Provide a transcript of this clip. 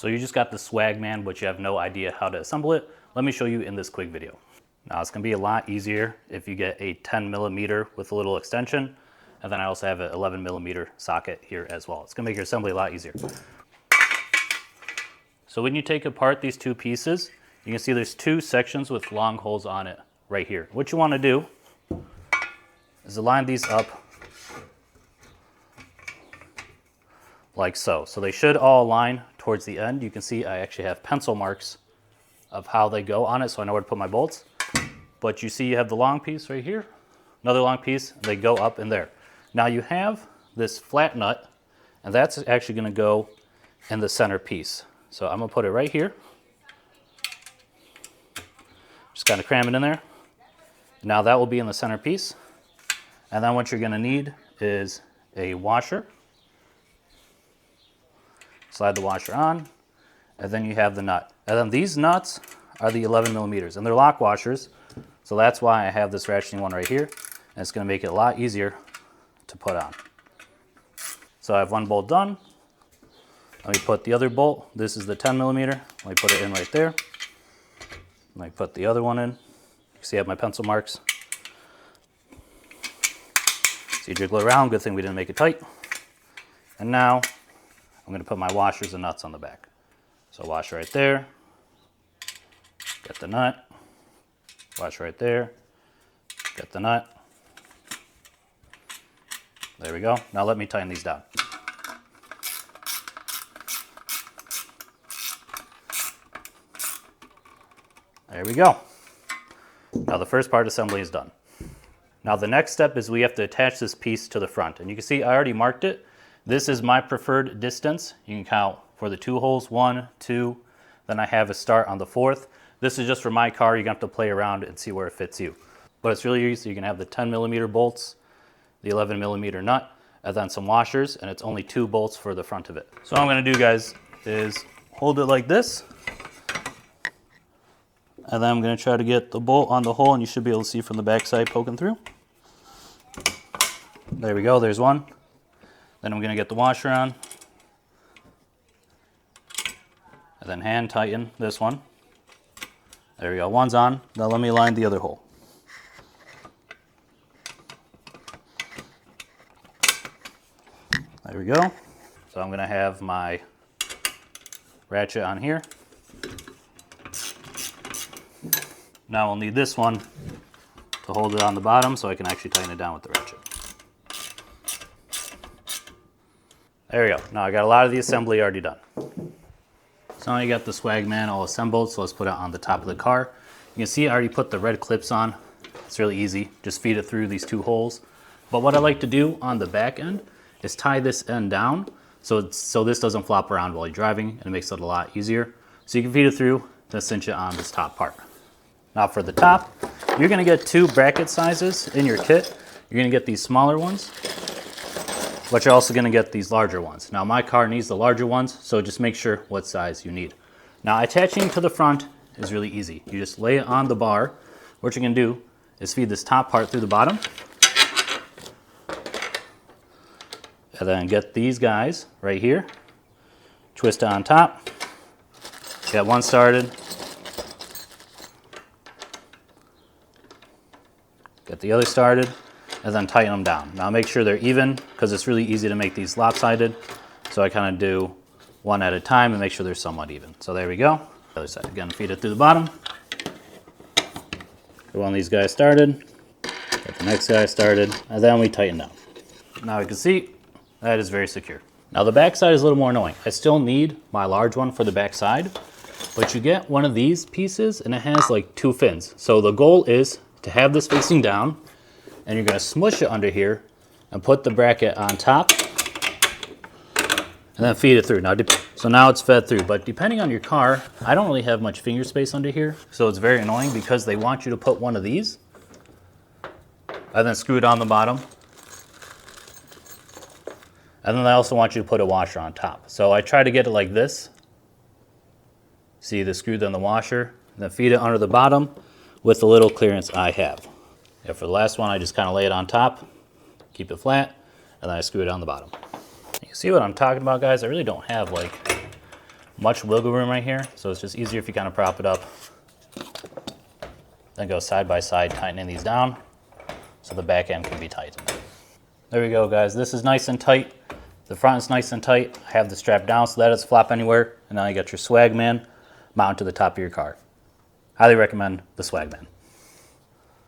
So you just got the Swagman, but you have no idea how to assemble it. Let me show you in this quick video. Now it's gonna be a lot easier if you get a 10mm with a little extension. And then I also have an 11mm socket here as well. It's gonna make your assembly a lot easier. So when you take apart these two pieces, you can see there's two sections with long holes on it right here. What you wanna do is align these up like so. So they should all align towards the end. You can see I actually have pencil marks of how they go on it, so I know where to put my bolts. But you see you have the long piece right here, another long piece, and they go up in there. Now you have this flat nut, and that's actually gonna go in the center piece. So I'm gonna put it right here. Just kind of cram it in there. Now that will be in the center piece. And then what you're gonna need is a washer. Slide the washer on, and then you have the nut. And then these nuts are the 11mm, and they're lock washers. So that's why I have this ratcheting one right here, and it's gonna make it a lot easier to put on. So I have one bolt done. Let me put the other bolt. This is the 10mm. Let me put it in right there. Let me put the other one in. You see I have my pencil marks. So you jiggle it around. Good thing we didn't make it tight. And now I'm going to put my washers and nuts on the back. So washer right there. Get the nut. Washer right there. Get the nut. There we go. Now let me tighten these down. There we go. Now the first part assembly is done. Now the next step is we have to attach this piece to the front. And you can see I already marked it. This is my preferred distance. You can count for the two holes, 1, 2, then I have a start on the 4th. This is just for my car. You're gonna have to play around and see where it fits you. But it's really easy. You can have the 10mm bolts, the 11mm nut, and then some washers, and it's only 2 bolts for the front of it. So what I'm gonna do, guys, is hold it like this, and then I'm gonna try to get the bolt on the hole, and you should be able to see from the back side poking through. There we go, there's one. Then I'm gonna get the washer on, and then hand tighten this one. There we go, one's on. Now let me line the other hole. There we go. So I'm gonna have my ratchet on here. Now I'll need this one to hold it on the bottom so I can actually tighten it down with the ratchet. There we go. Now I got a lot of the assembly already done. So now you got the Swagman all assembled, so let's put it on the top of the car. You can see I already put the red clips on. It's really easy. Just feed it through these 2 holes. But what I like to do on the back end is tie this end down so this doesn't flop around while you're driving, and it makes it a lot easier. So you can feed it through, then cinch it on this top part. Now for the top, you're gonna get 2 bracket sizes in your kit. You're gonna get these smaller ones, but you're also gonna get these larger ones. Now my car needs the larger ones, so just make sure what size you need. Now attaching to the front is really easy. You just lay it on the bar. What you're gonna do is feed this top part through the bottom, and then get these guys right here, twist it on top, get one started, get the other started, and then tighten them down. Now make sure they're even, because it's really easy to make these lopsided. So I kind of do one at a time and make sure they're somewhat even. So there we go. The other side, again, feed it through the bottom. Get one of these guys started, get the next guy started, and then we tighten down. Now you can see that is very secure. Now the back side is a little more annoying. I still need my large one for the back side, but you get one of these pieces and it has like 2 fins. So the goal is to have this facing down, and you're gonna smush it under here and put the bracket on top and then feed it through. So now it's fed through, but depending on your car, I don't really have much finger space under here, so it's very annoying because they want you to put one of these and then screw it on the bottom. And then they also want you to put a washer on top. So I try to get it like this. See the screw, then the washer, and then feed it under the bottom with the little clearance I have. Yeah, for the last one, I just kind of lay it on top, keep it flat, and then I screw it on the bottom. You see what I'm talking about, guys? I really don't have like much wiggle room right here, so it's just easier if you kind of prop it up. Then go side by side, tightening these down so the back end can be tightened. There we go, guys. This is nice and tight. The front is nice and tight. I have the strap down so that doesn't flop anywhere. And now you got your Swagman mounted to the top of your car. Highly recommend the Swagman.